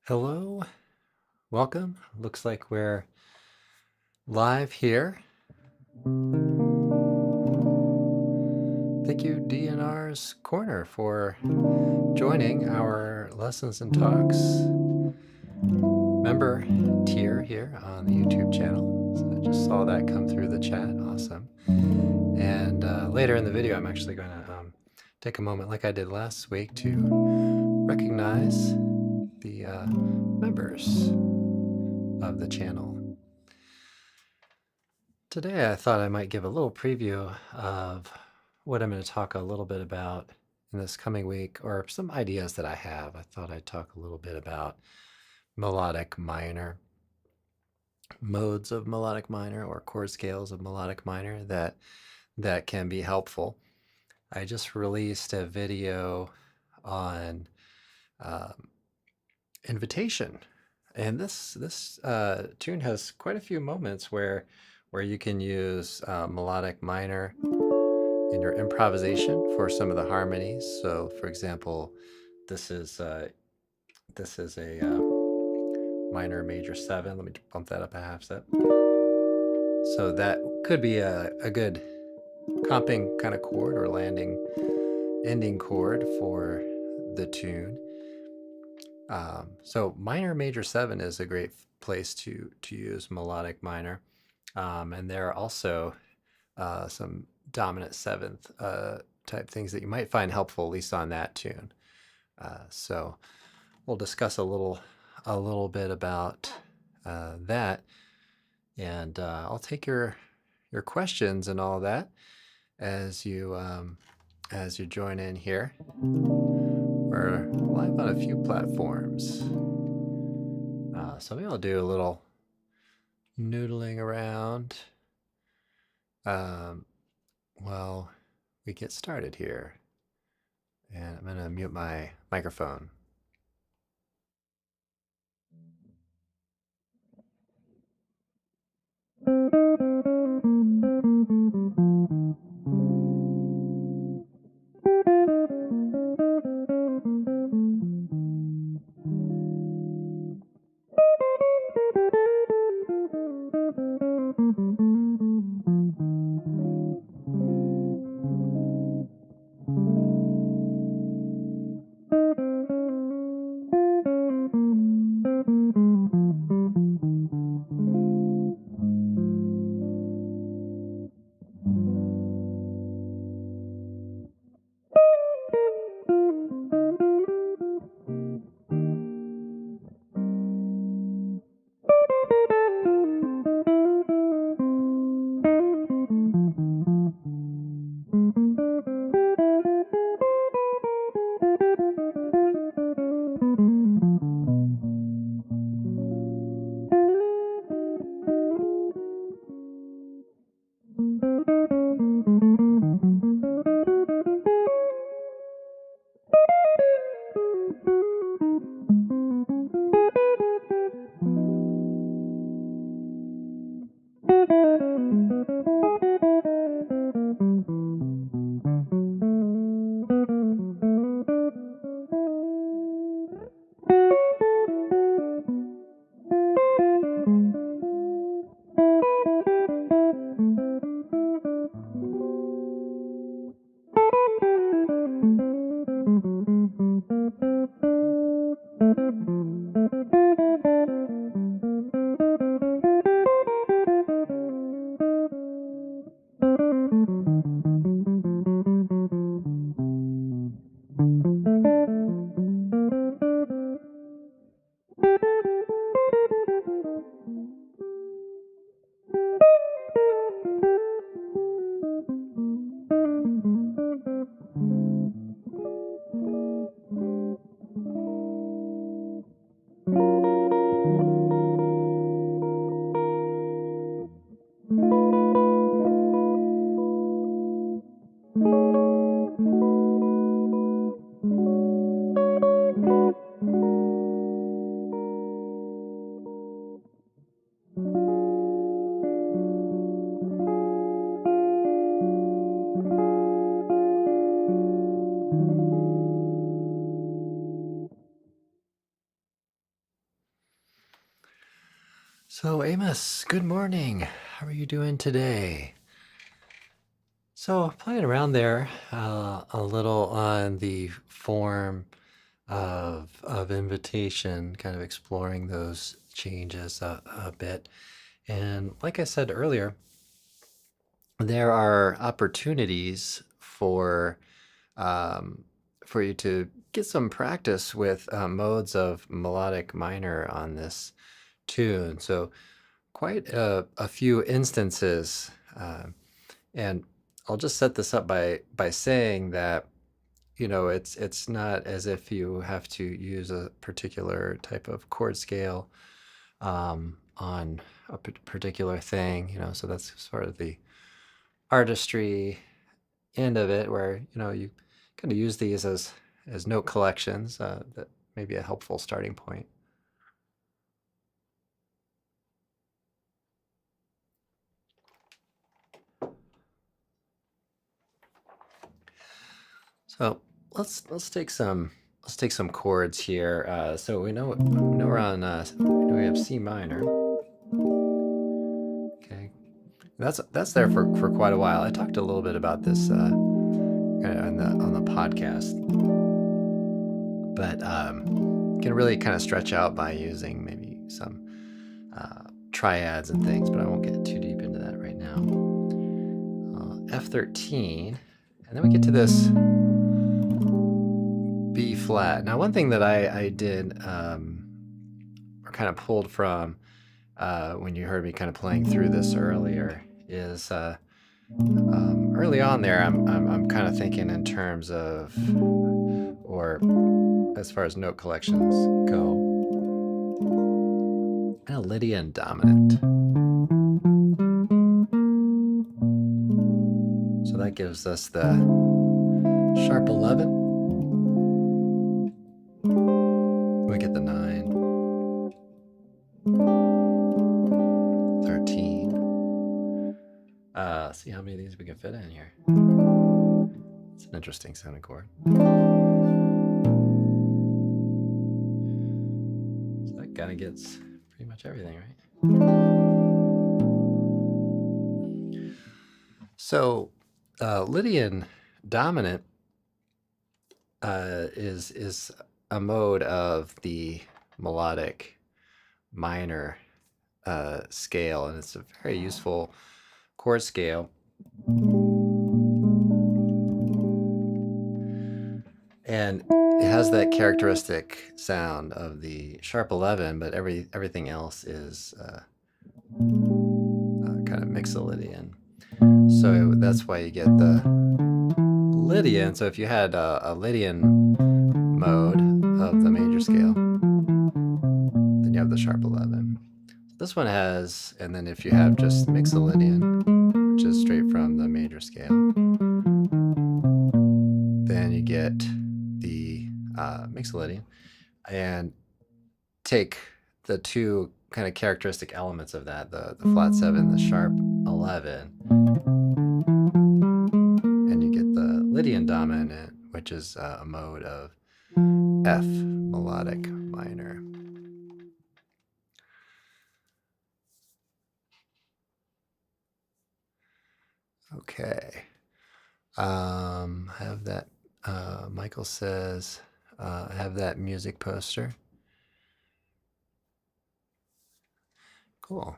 Hello, welcome. Looks like we're live here. Thank you, DNR's Corner, for joining our Lessons and Talks member tier here on the YouTube channel. So I just saw that come through the chat. Awesome. And later in the video, I'm actually going to take a moment, like I did last week, to recognize the members of the channel. Today I thought I might give a little preview of what I'm going to talk a little bit about in this coming week, or some ideas that I have. I thought I'd talk a little bit about melodic minor, modes of melodic minor, or chord scales of melodic minor that can be helpful. I just released a video on invitation, and this tune has quite a few moments where you can use melodic minor in your improvisation for some of the harmonies. So, for example, this is a minor major 7. Let me bump that up a half step. So that could be a good comping kind of chord, or landing ending chord for the tune. So minor major 7 is a great place to use melodic minor. And there are also some dominant 7th type things that you might find helpful, at least on that tune. So we'll discuss a little bit about that, and I'll take your questions and all that as you join in here. We're live on a few platforms, so maybe I'll do a little noodling around while we get started here. And I'm going to mute my microphone. So, Amos, good morning. How are you doing today? So, playing around there a little on the form of invitation, kind of exploring those changes a bit. And like I said earlier, there are opportunities um, for you to get some practice with modes of melodic minor on this tune. So, quite a few instances. And I'll just set this up by saying that it's not as if you have to use a particular type of chord scale on a particular thing. So that's sort of the artistry end of it, where you kind of use these as note collections. That may be a helpful starting point. So let's take some chords here. So we know we're on we have C minor. Okay, that's there for quite a while. I talked a little bit about this on the podcast, but can really kind of stretch out by using maybe some triads and things. But I won't get too deep into that right now. F13, and then we get to this B flat. Now, one thing that I did or kind of pulled from when you heard me kind of playing through this earlier is early on there, I'm kind of thinking in terms of, or as far as note collections go, kind of Lydian dominant. So that gives us the sharp 11. We get the 9, 13. See how many of these we can fit in here. It's an interesting sounding chord. So that kind of gets pretty much everything, right? So Lydian dominant is a mode of the melodic minor scale, and it's a very useful chord scale. And it has that characteristic sound of the sharp 11, but everything else is kind of Mixolydian. So that's why you get the Lydian. So if you had a Lydian mode of the major scale, then you have the sharp 11. This one has, and then if you have just Mixolydian, which is straight from the major scale, then you get the Mixolydian, and take the two kind of characteristic elements of that, the flat 7, the sharp 11, and you get the Lydian dominant, which is a mode of F melodic minor. Okay. I have that. Michael says, I have that music poster. Cool.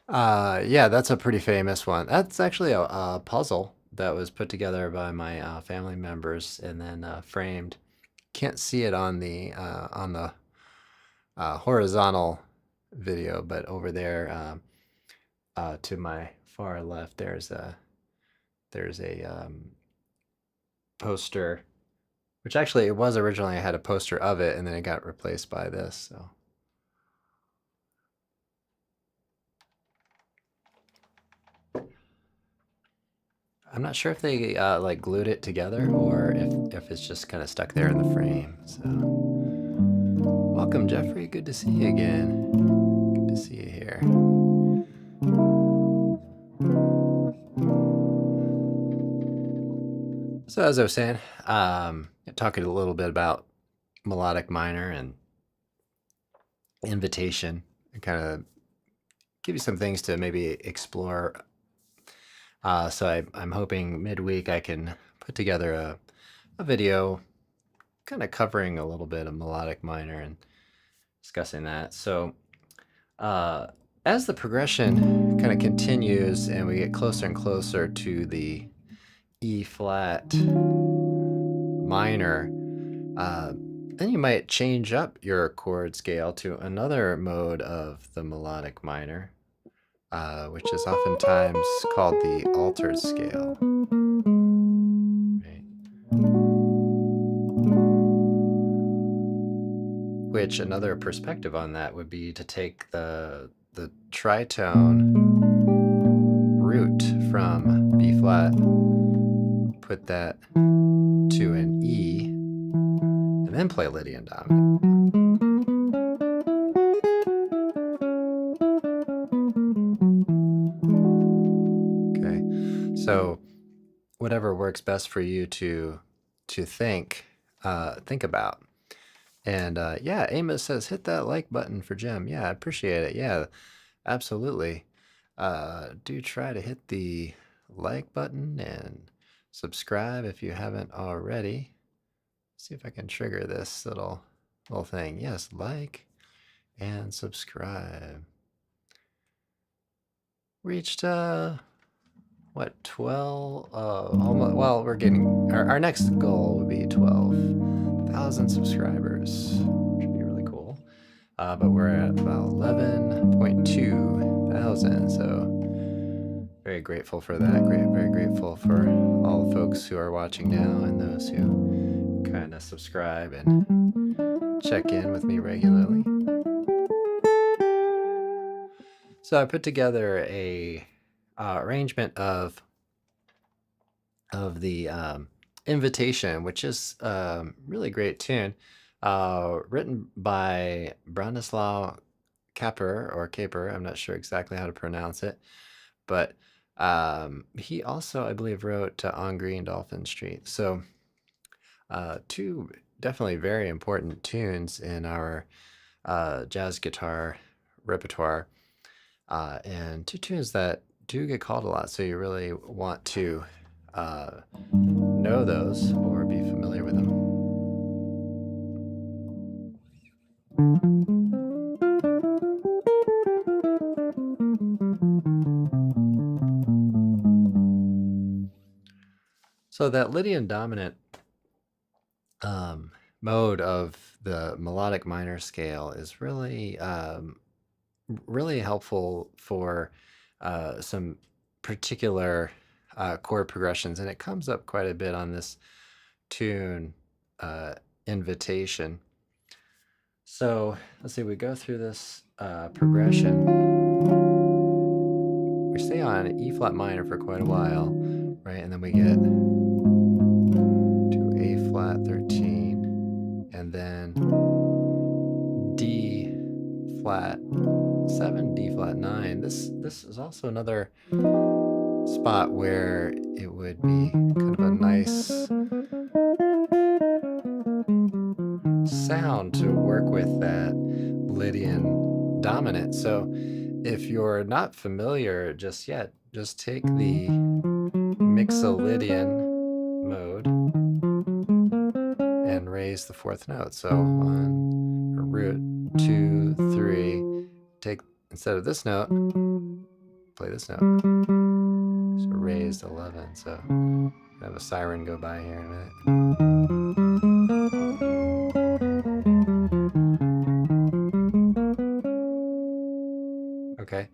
Yeah, that's a pretty famous one. That's actually a puzzle that was put together by my family members and then framed. Can't see it on the horizontal video, but over there to my far left, there's a poster, which actually it was originally, I had a poster of it, and then it got replaced by this. So. I'm not sure if they like glued it together or if it's just kind of stuck there in the frame. So, welcome, Jeffrey. Good to see you again. Good to see you here. So as I was saying, talking a little bit about melodic minor and invitation, and kind of give you some things to maybe explore. So I'm hoping midweek I can put together a video kind of covering a little bit of melodic minor and discussing that. So uh, as the progression kind of continues and we get closer and closer to the E flat minor, then you might change up your chord scale to another mode of the melodic minor, which is oftentimes called the altered scale. Right? Which another perspective on that would be to take the tritone root from B flat, put that to an E, and then play Lydian dominant. Okay, so whatever works best for you to think about. And yeah, Amos says hit that like button for Jim. Yeah, I appreciate it. Yeah, absolutely. Do try to hit the like button and subscribe if you haven't already. See if I can trigger this little thing. Yes, like and subscribe. Reached what, 12? Almost. Well, we're getting our next goal would be 12,000 subscribers, which would be really cool. But we're at about 11.2 thousand, so very grateful for that. Very grateful for all the folks who are watching now and those who kind of subscribe and check in with me regularly. So I put together a arrangement of the Invitation, which is really great tune, written by Branislaw Kaper. I'm not sure exactly how to pronounce it, but he also, I believe, wrote On Green Dolphin Street. So two definitely very important tunes in our jazz guitar repertoire, and two tunes that do get called a lot. So you really want to know those or be familiar with them. So that Lydian dominant mode of the melodic minor scale is really really helpful for some particular chord progressions, and it comes up quite a bit on this tune, Invitation. So let's see, we go through this progression. We stay on E flat minor for quite a while, right? And then we get to A flat 13, and then D flat 7, D flat 9. This is also another spot where it would be kind of a nice sound to work with that Lydian dominant. So if you're not familiar just yet, just take the Mixolydian mode and raise the fourth note. So 1, root, 2, 3. Take, instead of this note, play this note. So raised 11. So I have a siren go by here in a minute. Okay.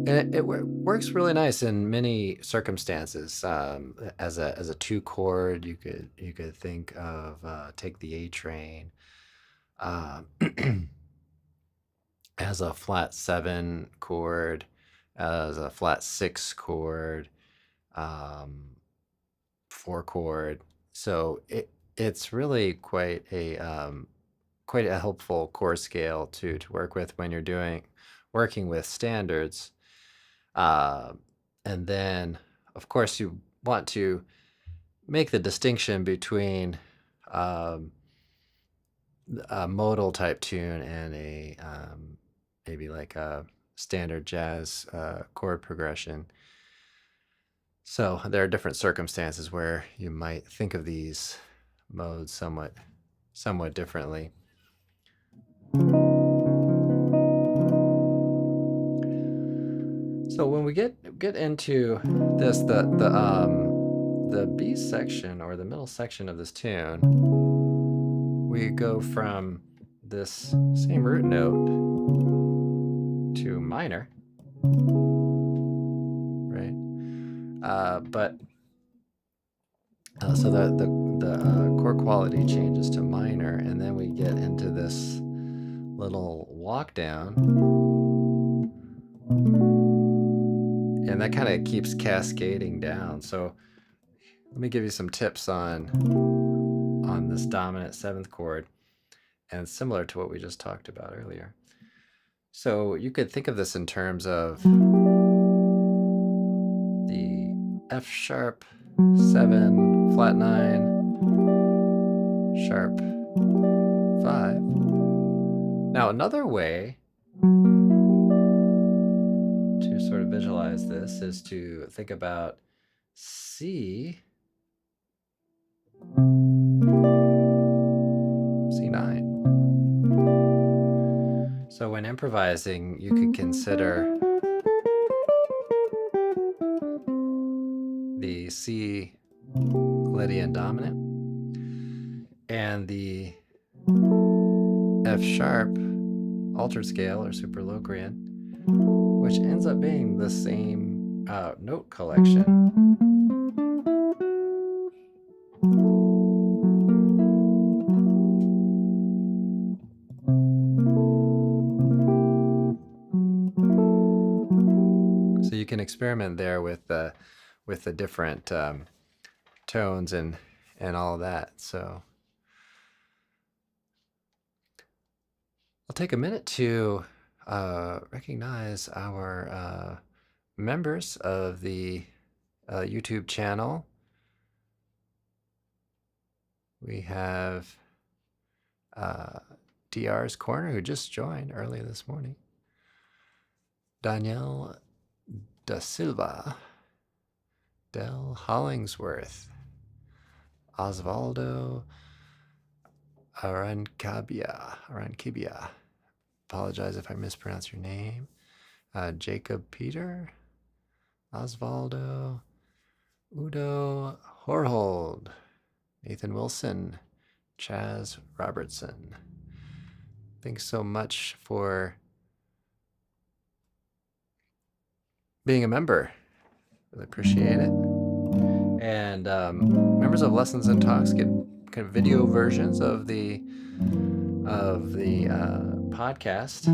And it works really nice in many circumstances. As a 2 chord, you could think of Take the A Train. As a flat 7 chord, as a flat 6 chord, 4 chord. So it's really quite a helpful chord scale to work with when you're working with standards. And then, of course, you want to make the distinction between a modal type tune and maybe like a standard jazz chord progression. So there are different circumstances where you might think of these modes somewhat differently. So when we get into this, the B section, or the middle section of this tune, we go from this same root note to minor, right? So the chord quality changes to minor, and then we get into this little walk down, and that kind of keeps cascading down. So let me give you some tips on this dominant 7th chord, and similar to what we just talked about earlier. So you could think of this in terms of the F sharp 7, flat 9, sharp 5. Now another way to sort of visualize this is to think about C9. So when improvising, you could consider the C Lydian dominant and the F sharp altered scale or Superlocrian, which ends up being the same note collection. So you can experiment there with the different tones and all of that. So I'll take a minute to recognize our members of the YouTube channel. We have DR's Corner, who just joined early this morning. Danielle Da Silva, Del Hollingsworth, Osvaldo Arancibia. Apologize if I mispronounce your name. Jacob Peter, Osvaldo, Udo Horhold, Nathan Wilson, Chaz Robertson. Thanks so much for being a member. Really appreciate it. And members of Lessons and Talks get kind of video versions of the podcast,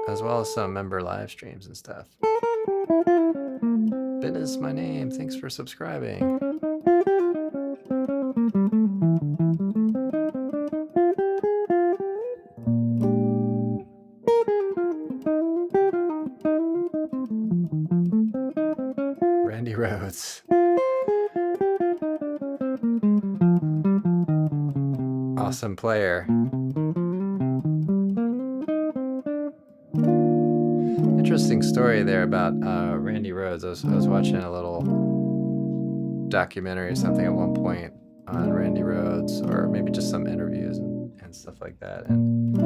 as well as some member live streams and stuff. Ben is my name. Thanks for subscribing. Randy Rhodes. Awesome player. Interesting story there about Randy Rhodes. I was watching a little documentary or something at one point on Randy Rhodes, or maybe just some interviews and stuff like that. And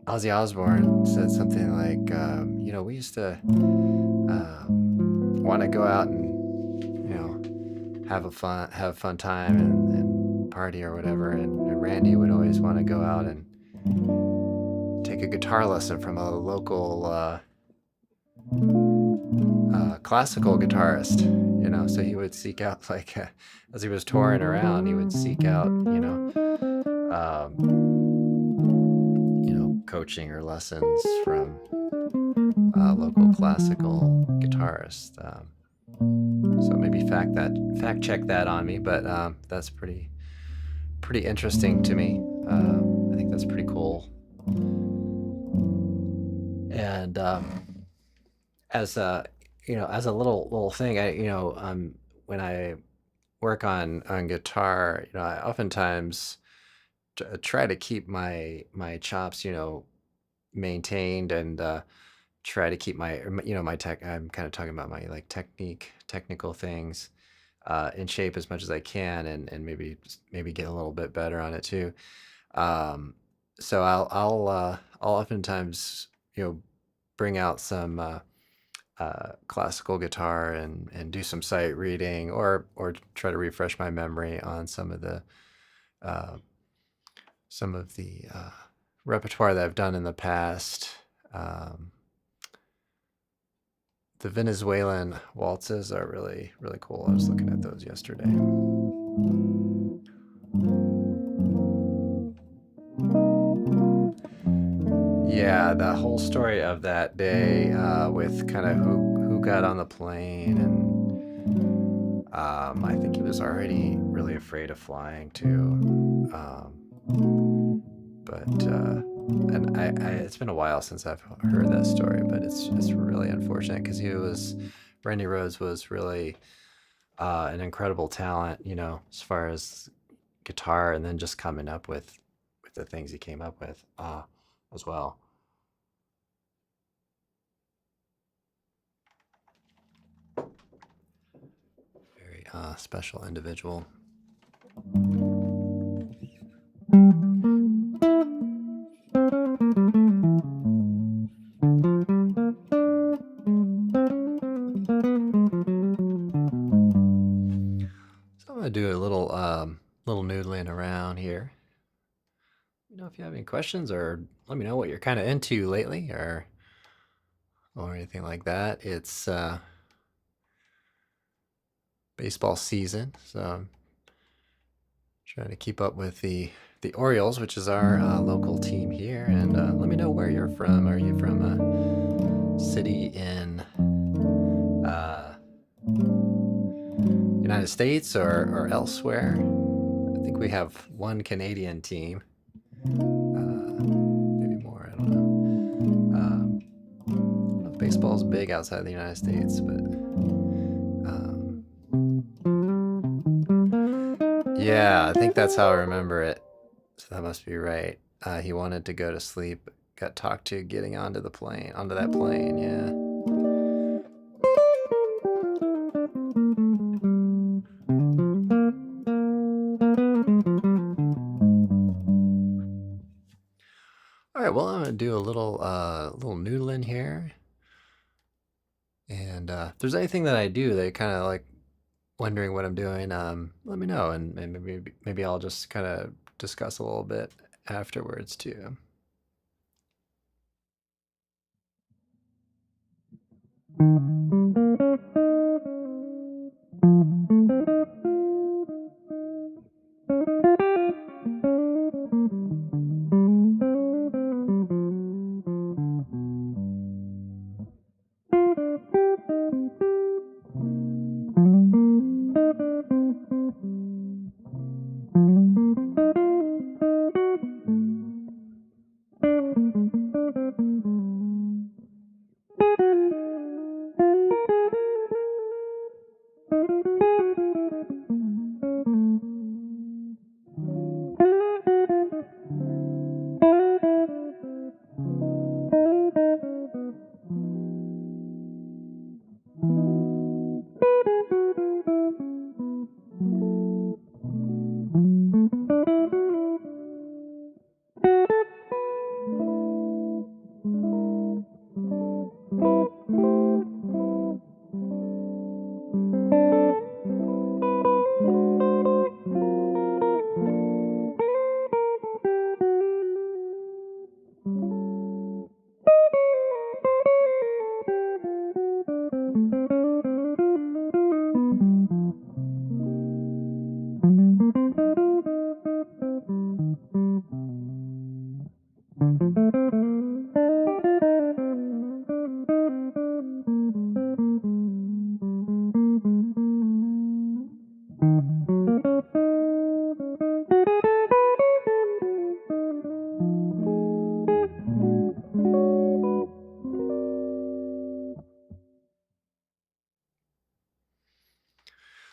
Ozzy Osbourne said something like, we used to want to go out and have a fun time and party or whatever, and Randy would always want to go out and take a guitar lesson from a local classical guitarist, so he would seek out, like, as he was touring around, he would seek out coaching or lessons from local classical guitarist. So maybe fact check that on me, but that's pretty interesting to me. I think that's pretty cool. And as a little thing, when I work on guitar, I oftentimes try to keep my chops, maintained, and try to keep my tech. I'm kind of talking about my like technical things in shape as much as I can, and maybe get a little bit better on it too. Um, so I'll oftentimes bring out some classical guitar and do some sight reading, or try to refresh my memory on uh, some of the repertoire that I've done in the past. Um, the Venezuelan waltzes are really really cool. I was looking at those yesterday. Yeah, the whole story of that day with kind of who got on the plane, and I think he was already really afraid of flying too. But and it's been a while since I've heard that story, but it's really unfortunate because Randy Rhoads was really an incredible talent, as far as guitar, and then just coming up with the things he came up with as well. Very special individual. So I'm gonna do a little noodling around here. If you have any questions, or let me know what you're kind of into lately, or anything like that. It's baseball season, so I'm trying to keep up with the Orioles, which is our local team here. And let me know where you're from. Are you from a city in United States, or elsewhere? I think we have one Canadian team. Maybe more. I don't know. I don't know if baseball's big outside the United States, but yeah, I think that's how I remember it. So that must be right. He wanted to go to sleep, got talked to getting onto that plane. Yeah. All right. Well, I'm gonna do a little noodling here, and if there's anything that I do that kind of like wondering what I'm doing, let me know, and maybe I'll just kind of discuss a little bit afterwards too.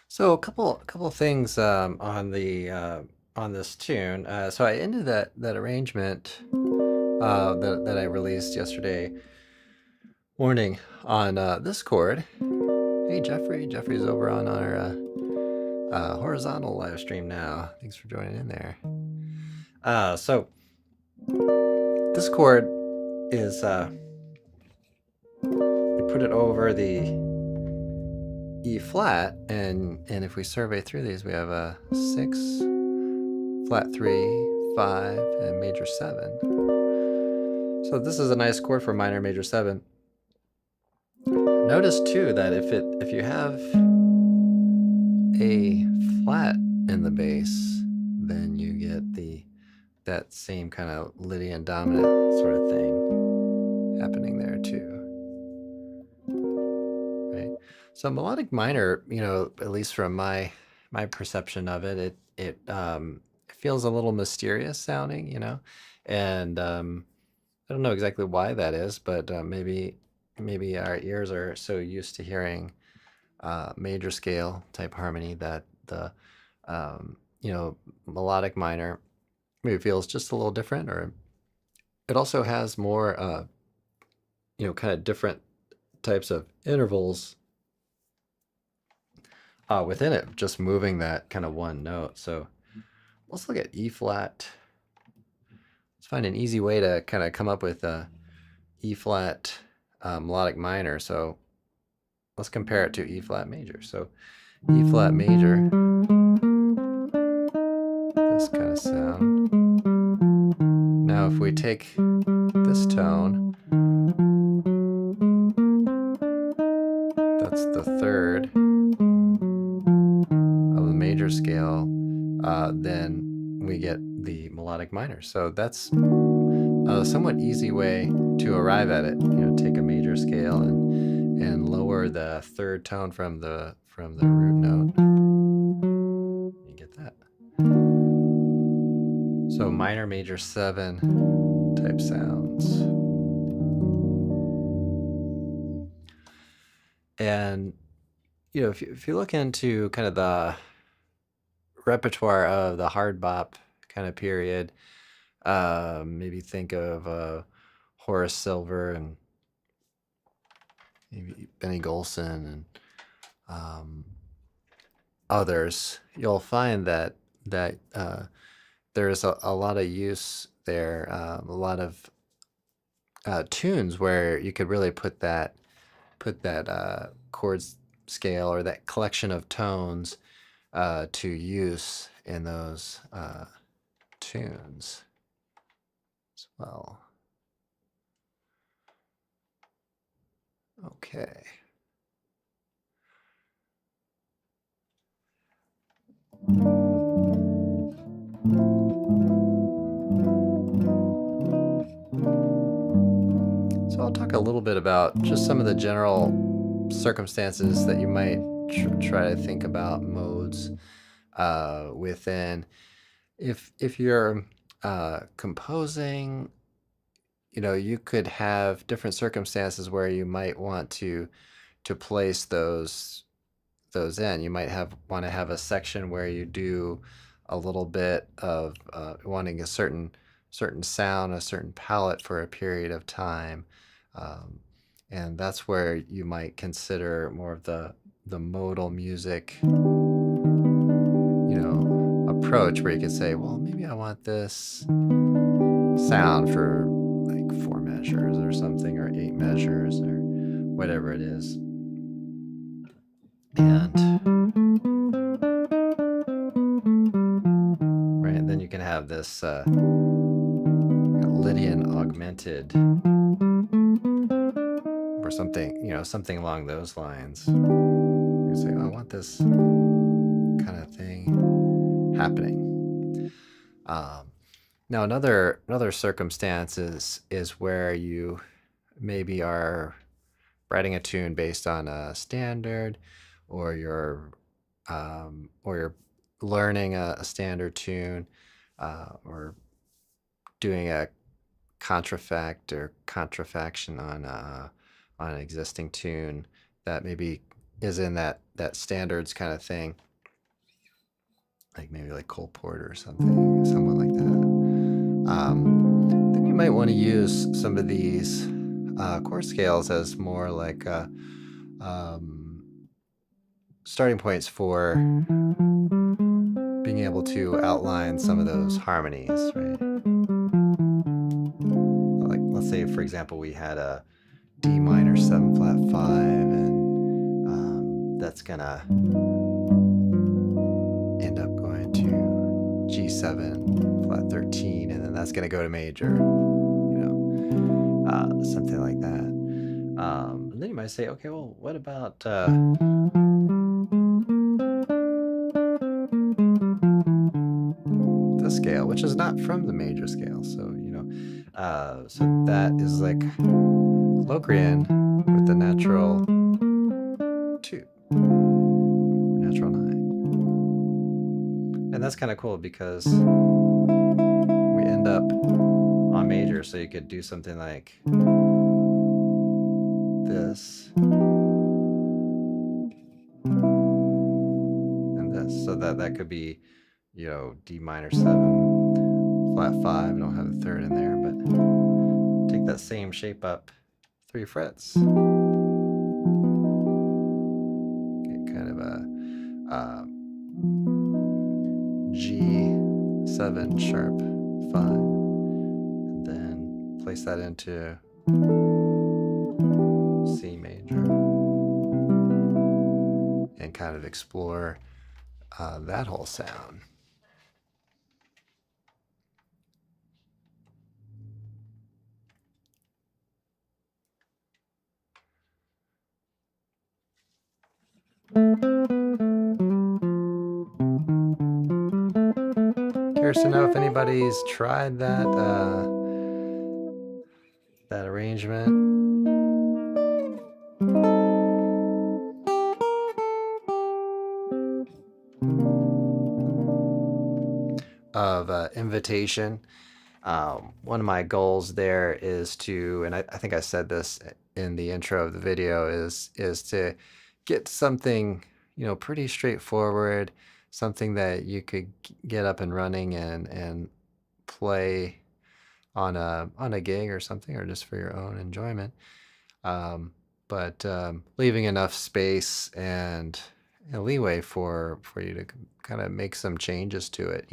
So a couple things on the on this tune. So I ended that arrangement that I released yesterday morning on this chord. Hey Jeffrey, Jeffrey's over on our horizontal live stream now. Thanks for joining in there. So this chord is we put it over the E flat, and if we survey through these, we have a 6, flat 3, 5, and major 7. So this is a nice chord for minor major 7. Notice too that if you have a flat in the bass, then you get that same kind of Lydian dominant sort of thing happening there too. Right. So melodic minor, at least from my perception of it, it feels a little mysterious sounding, and I don't know exactly why that is, but maybe our ears are so used to hearing major scale type harmony that the melodic minor maybe feels just a little different, or it also has more kind of different types of intervals within it, just moving that kind of one note. So let's look at E flat. Let's find an easy way to kind of come up with a E flat melodic minor. So let's compare it to E flat major. So E flat major, this kind of sound. Now if we take this tone, that's the third of the major scale, then we get the melodic minor. So that's a somewhat easy way to arrive at it. Take a major scale and lower the third tone from the root note. You get that. So minor major 7 type sounds. And if you look into kind of the repertoire of the hard bop kind of period, maybe think of Horace Silver and maybe Benny Golson and others, you'll find that there's a lot of use there, a lot of tunes where you could really put that chord scale or that collection of tones to use in those tunes as well. Okay. So I'll talk a little bit about just some of the general circumstances that you might try to think about modes within. If you're composing, you could have different circumstances where you might want to place those in. You might want to have a section where you do a little bit of wanting a certain sound, a certain palette for a period of time, and that's where you might consider more of the modal music approach, where you could say, well, maybe I want this sound for like 4 measures or something, or 8 measures, or whatever it is. And right, then you can have this Lydian augmented, or something, something along those lines. You say, oh, I want this kind of thing happening. Now another circumstance is where you maybe are writing a tune based on a standard, or you're learning a standard tune, or doing a contrafact or contrafaction on an existing tune that maybe is in that standards kind of thing. like maybe like Cole Porter or something, someone like that. Then you might want to use some of these chord scales as more like starting points for being able to outline some of those harmonies, right? Like, let's say, for example, we had a D minor 7 flat 5, and that's gonna end up going to G7 flat 13, and then that's gonna go to major, something like that. And then you might say, okay, well, what about the scale, which is not from the major scale? So, so that is like Locrian with the natural 2, natural 9. And that's kind of cool because we end up on major, so you could do something like this and this. So that could be, D minor 7, flat 5. I don't have a third in there, but take that same shape up 3 frets. Get kind of a G7 sharp 5, and then place that into C major and kind of explore that whole sound. Curious to know if anybody's tried that arrangement. Of invitation. One of my goals there is to, and I think I said this in the intro of the video, is to get something, pretty straightforward, something that you could get up and running and play on a gig or something, or just for your own enjoyment. But leaving enough space and leeway for you to kind of make some changes to it,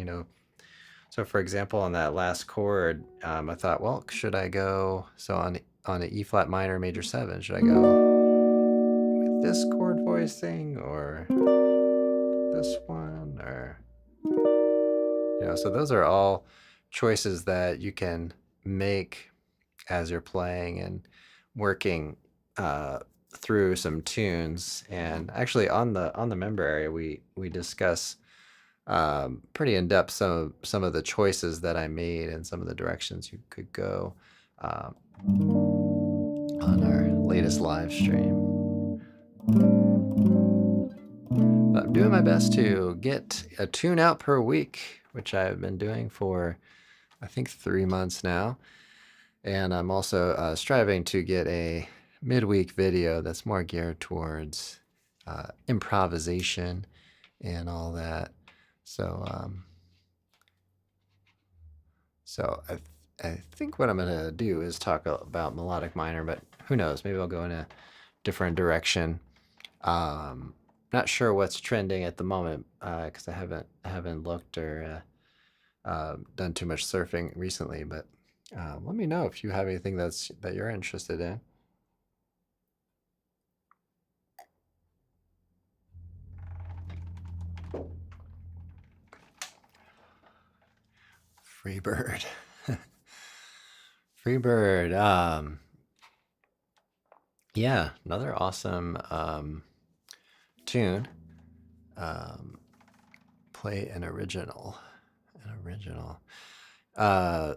So for example, on that last chord, I thought, well, should I go, so on an E flat minor major 7, should I go with this chord voicing or this one, or, so those are all choices that you can make as you're playing and working through some tunes. And actually on the member area, we discuss pretty in depth some of the choices that I made and some of the directions you could go on our latest live stream. But I'm doing my best to get a tune out per week, which I've been doing for I think 3 months now. And I'm also striving to get a midweek video that's more geared towards improvisation and all that. So, I think what I'm gonna do is talk about melodic minor, but who knows? Maybe I'll go in a different direction. Not sure what's trending at the moment because I haven't looked or done too much surfing recently. But let me know if you have anything that you're interested in. Freebird. Freebird. Yeah, another awesome tune. Play an original.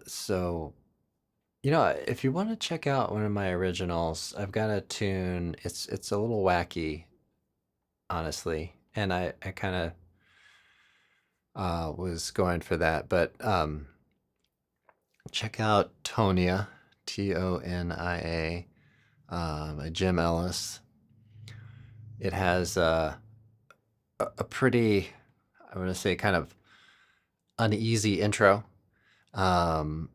So, if you want to check out one of my originals, I've got a tune. It's a little wacky, honestly, and I kind of was going for that, but check out Tonia, Tonia, by Jim Ellis. It has a pretty, I want to say, kind of uneasy intro, um,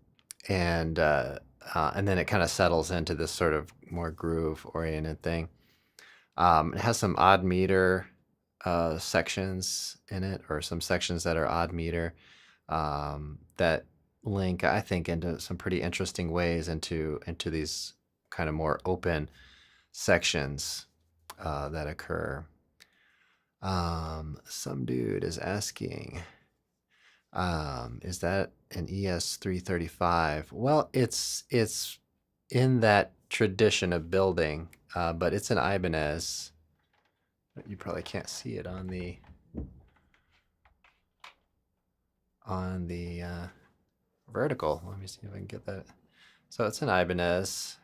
and then it kind of settles into this sort of more groove-oriented thing. It has some odd meter sections in it, or some sections that are odd meter, that link, I think, into some pretty interesting ways into these kind of more open sections that occur. Some dude is asking, is that an ES335? Well, it's in that tradition of building, but it's an Ibanez. You probably can't see it on the vertical. Let me see if I can get that. So it's an Ibanez.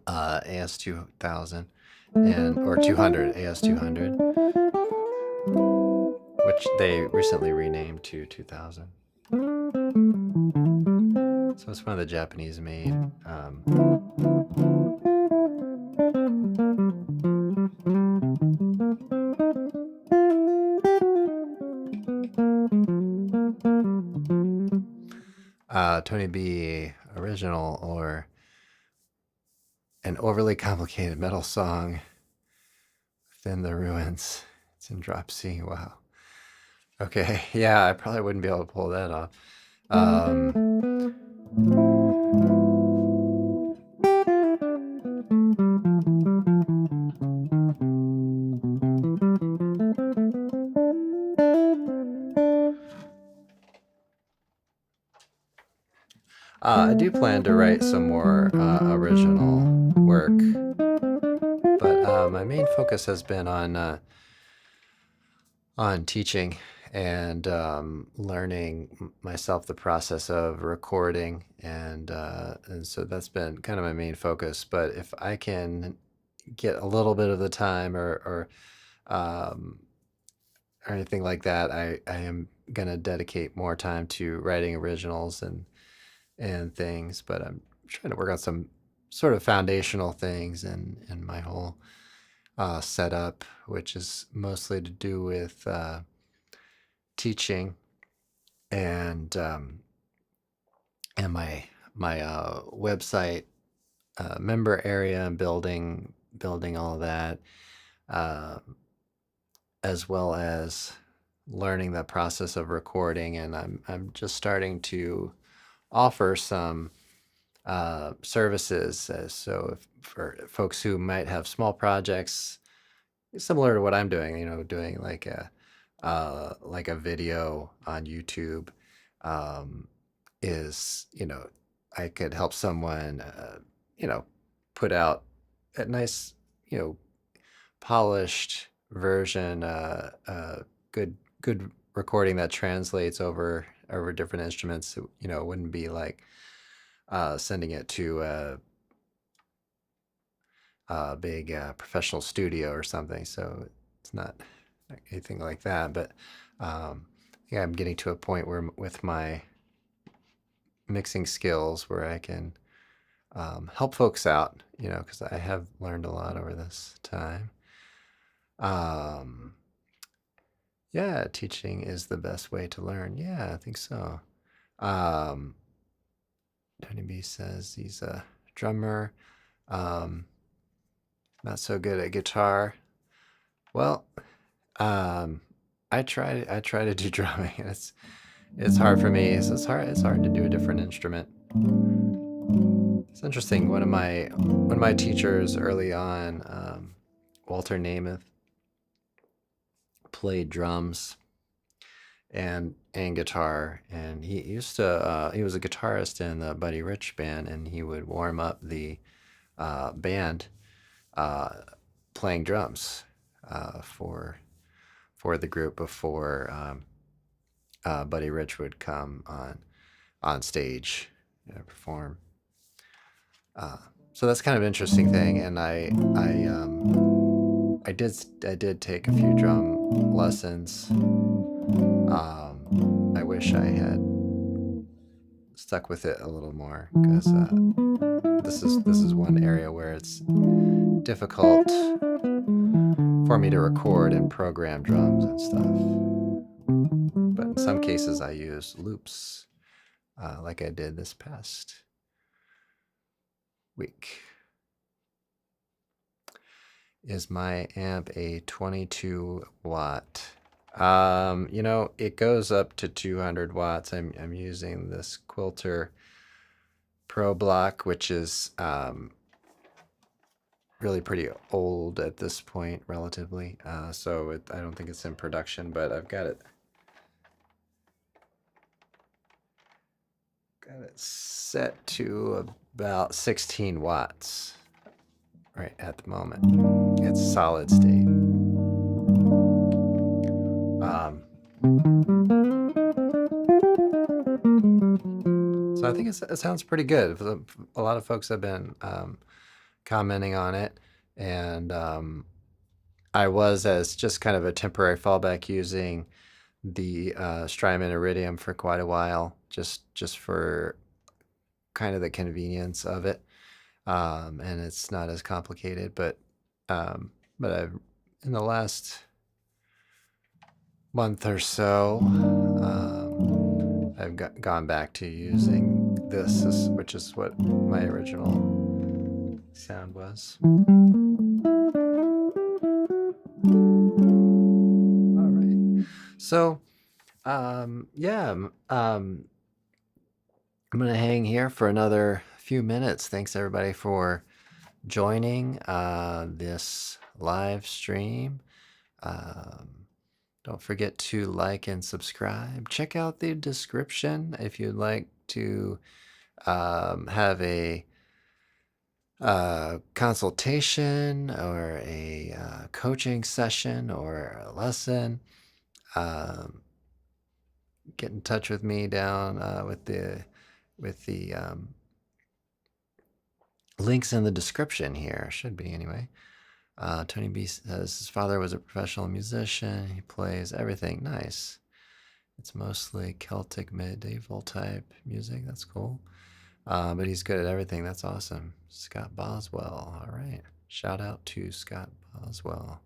AS 2000 or 200, AS 200, which they recently renamed to 2000. So it's one of the Japanese made. Tony B, original or an overly complicated metal song within the ruins. It's in drop C. Wow. Okay, yeah, I probably wouldn't be able to pull that off. I do plan to write some more original work, but my main focus has been on teaching and learning myself the process of recording, and so that's been kind of my main focus. But if I can get a little bit of the time or anything like that, I am gonna dedicate more time to writing originals and things. But I'm trying to work on some sort of foundational things in my whole setup, which is mostly to do with teaching and my website member area and building all of that, as well as learning the process of recording. And I'm just starting to offer some services, so for folks who might have small projects similar to what I'm doing, doing like a video on YouTube, is, I could help someone, put out a nice, polished version, good recording that translates over different instruments. It wouldn't be like sending it to a big professional studio or something. So it's not anything like that. But yeah, I'm getting to a point where with my mixing skills where I can help folks out, because I have learned a lot over this time. Yeah, teaching is the best way to learn. Yeah, I think so. Tony B says he's a drummer, not so good at guitar. Well, I try to do drumming. It's hard for me. So it's hard to do a different instrument. It's interesting. One of my teachers early on, Walter Namath, played drums and guitar, and he used to he was a guitarist in the Buddy Rich band, and he would warm up the band playing drums for the group before Buddy Rich would come on stage perform. So that's kind of an interesting thing, and I did take a few drum lessons. I wish I had stuck with it a little more, because this is one area where it's difficult for me to record and program drums and stuff. But in some cases I use loops, like I did this past week. Is my amp a 22 watt? You know, it goes up to 200 watts. I'm using this Quilter Pro Block, which is really pretty old at this point, relatively. So I don't think it's in production, but I've got it set to about 16 watts right at the moment. It's solid state. So I think it sounds pretty good. A lot of folks have been commenting on it, and I was, as just kind of a temporary fallback, using the Strymon Iridium for quite a while, just for kind of the convenience of it, and it's not as complicated. But I've, in the last month or so, I've gone back to using this, which is what my original sound was. All right. So, yeah, I'm going to hang here for another few minutes. Thanks everybody for joining this live stream. Don't forget to like and subscribe. Check out the description if you'd like to have a consultation or a coaching session or a lesson. Get in touch with me down with the links in the description here. Should be anyway. Tony B says his father was a professional musician. He plays everything. Nice. It's mostly Celtic medieval type music. That's cool. But he's good at everything. That's awesome. Scott Boswell. All right. Shout out to Scott Boswell.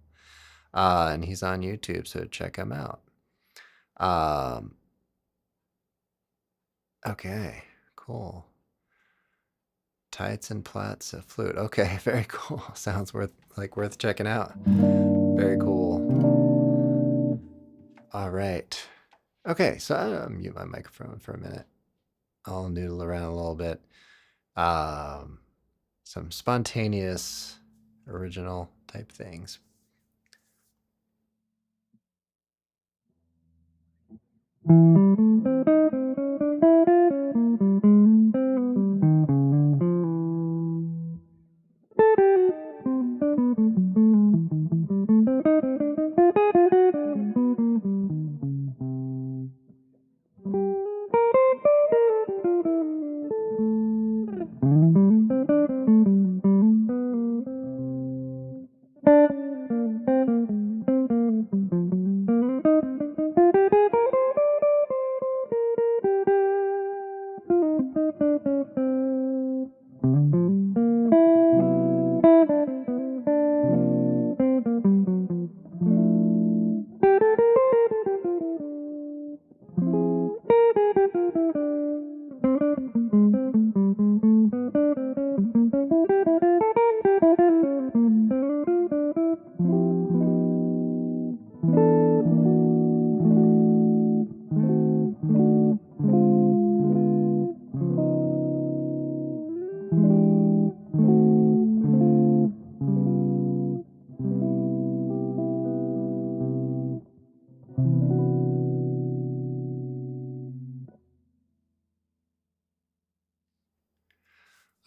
And he's on YouTube, so check him out. Okay, cool. Tights and plaits, a flute. Okay, very cool. Sounds worth checking out. Very cool. All right. Okay, so I'll mute my microphone for a minute. I'll noodle around a little bit. Some spontaneous, original type things.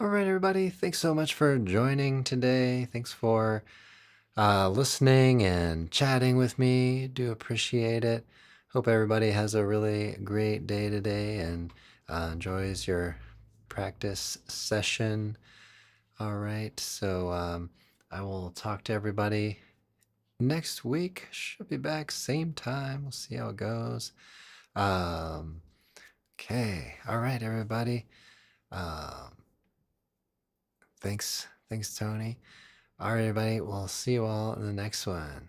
All right, everybody. Thanks so much for joining today. Thanks for listening and chatting with me. Do appreciate it. Hope everybody has a really great day today and enjoys your practice session. All right. So I will talk to everybody next week. Should be back same time. We'll see how it goes. Okay. All right, everybody. Thanks, Tony. All right, everybody. We'll see you all in the next one.